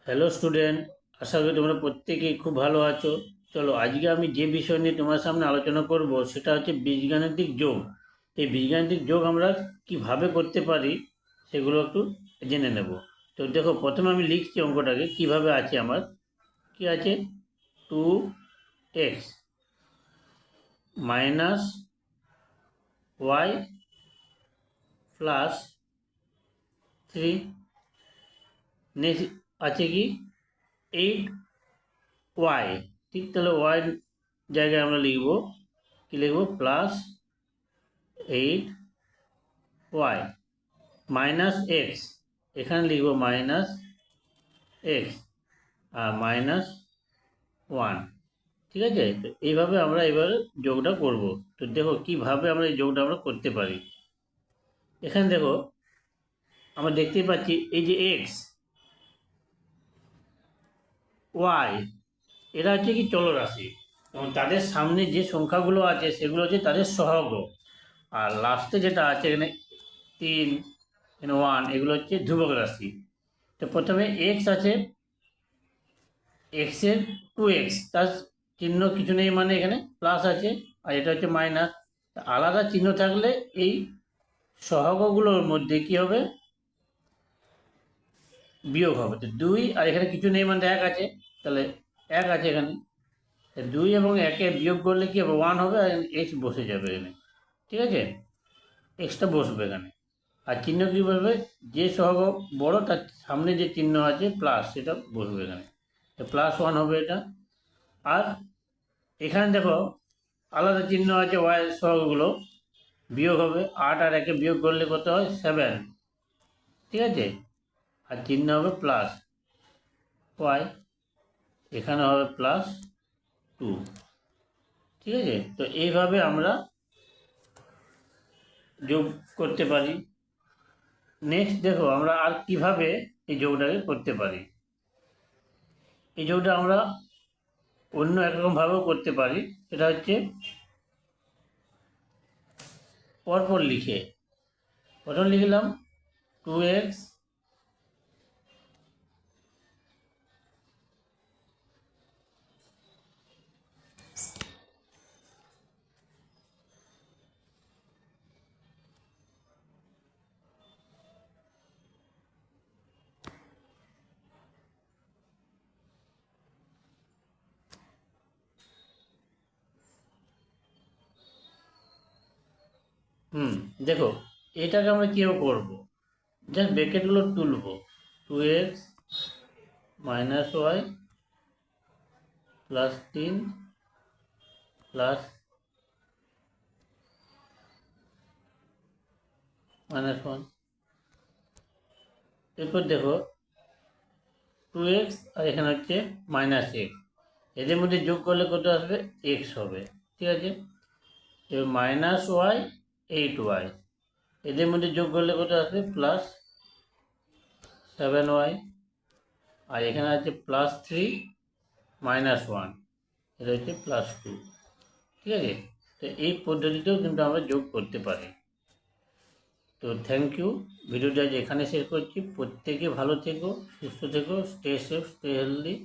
Hello student, আশা করি তোমরা প্রত্যেকেই খুব ভালো আছো। চলো আজকে আমি যে বিষয় নিয়ে তোমার সামনে আলোচনা করব সেটা হচ্ছে বীজগাণিতিক যোগ। এই বীজগাণিতিক যোগ আমরা কিভাবে করতে পারি সেগুলো একটু জেনে নেব। তো দেখো, প্রথমে আমি লিখছি অঙ্কটাকে কিভাবে আছে আমার। কি আছে? 2x minus Y plus 3। Next আছে কি? 8y। ঠিক, তাহলে ওয়াই জায়গায় আমরা লিখব, কি লিখব? Plus 8y minus x. এখানে লিখব মাইনাস এক্স আর মাইনাস 1। ঠিক আছে, তো এইভাবে আমরা এবারে যোগটা করব। তো দেখো কিভাবে আমরা এই যোগটা আমরা করতে পারি। এখানে দেখো, আমরা দেখতেই পাচ্ছি এই যে এক্স ওয়াই, এরা হচ্ছে কি চলরাশি, এবং তাদের সামনে যে সংখ্যাগুলো আছে সেগুলো হচ্ছে তাদের সহগ। আর লাস্টে যেটা আছে এখানে 3, এখানে 1, এগুলো হচ্ছে ধ্রুবক রাশি। তো প্রথমে এক্স আছে, এক্সের 2x, তার চিহ্ন কিছু নেই, মানে এখানে প্লাস আছে, আর এটা হচ্ছে মাইনাস। আলাদা চিহ্ন থাকলে এই সহগগুলোর মধ্যে কি হবে? বিয়োগ হবে। তো 2 আর এখানে কিছু নেই মানে 1 আছে, তাহলে 1 আছে এখানে। 2 এবং 1-এ বিয়োগ করলে কি হবে? 1 হবে, আর এক্স বসে যাবে এখানে। ঠিক আছে, এক্সটা বসবে এখানে। আর চিহ্ন কী বসবে? যে সহগ বড় তার সামনে যে চিহ্ন আছে প্লাস, সেটা বসবে এখানে। তো +1 হবে এটা। আর এখানে দেখো আলাদা চিহ্ন আছে ওয়াই সহগগুলো, বিয়োগ হবে। 8 আর 1-এ বিয়োগ করলে কত হয়? 7। ঠিক আছে, আর চিহ্ন হবে প্লাস ওয়াই, এখানে হবে +2। ঠিক আছে, তো এইভাবে আমরা যোগ করতে পারি। নেক্সট দেখো আমরা আর কিভাবে এই যোগটাকে করতে পারি। এই যোগটা আমরা অন্য একরকমভাবেও করতে পারি। সেটা হচ্ছে পরপর লিখে। প্রথম লিখলাম 2x দেখো এটাকে আমরা কীভাবে করবো। জাস্ট ব্র্যাকেটগুলো তুলবো। 2x minus Y +3 plus -1। এরপর দেখো 2x আর এখানে হচ্ছে -x, এদের মধ্যে যোগ করলে কত আসবে? x হবে। ঠিক আছে, এবার -y 8y, এদের মধ্যে যোগ করলে কত আসবে? +7y। আর এখানে আছে +3 -1, এটা হচ্ছে +2। ঠিক আছে, তো এই পদ্ধতিতেও কিন্তু আমরা যোগ করতে পারি। তো থ্যাংক ইউ। ভিডিওটা আজ এখানে শেষ করছি। প্রত্যেকে ভালো থেকো, সুস্থ থেকো, স্টে সেফ, স্টে হেলদি।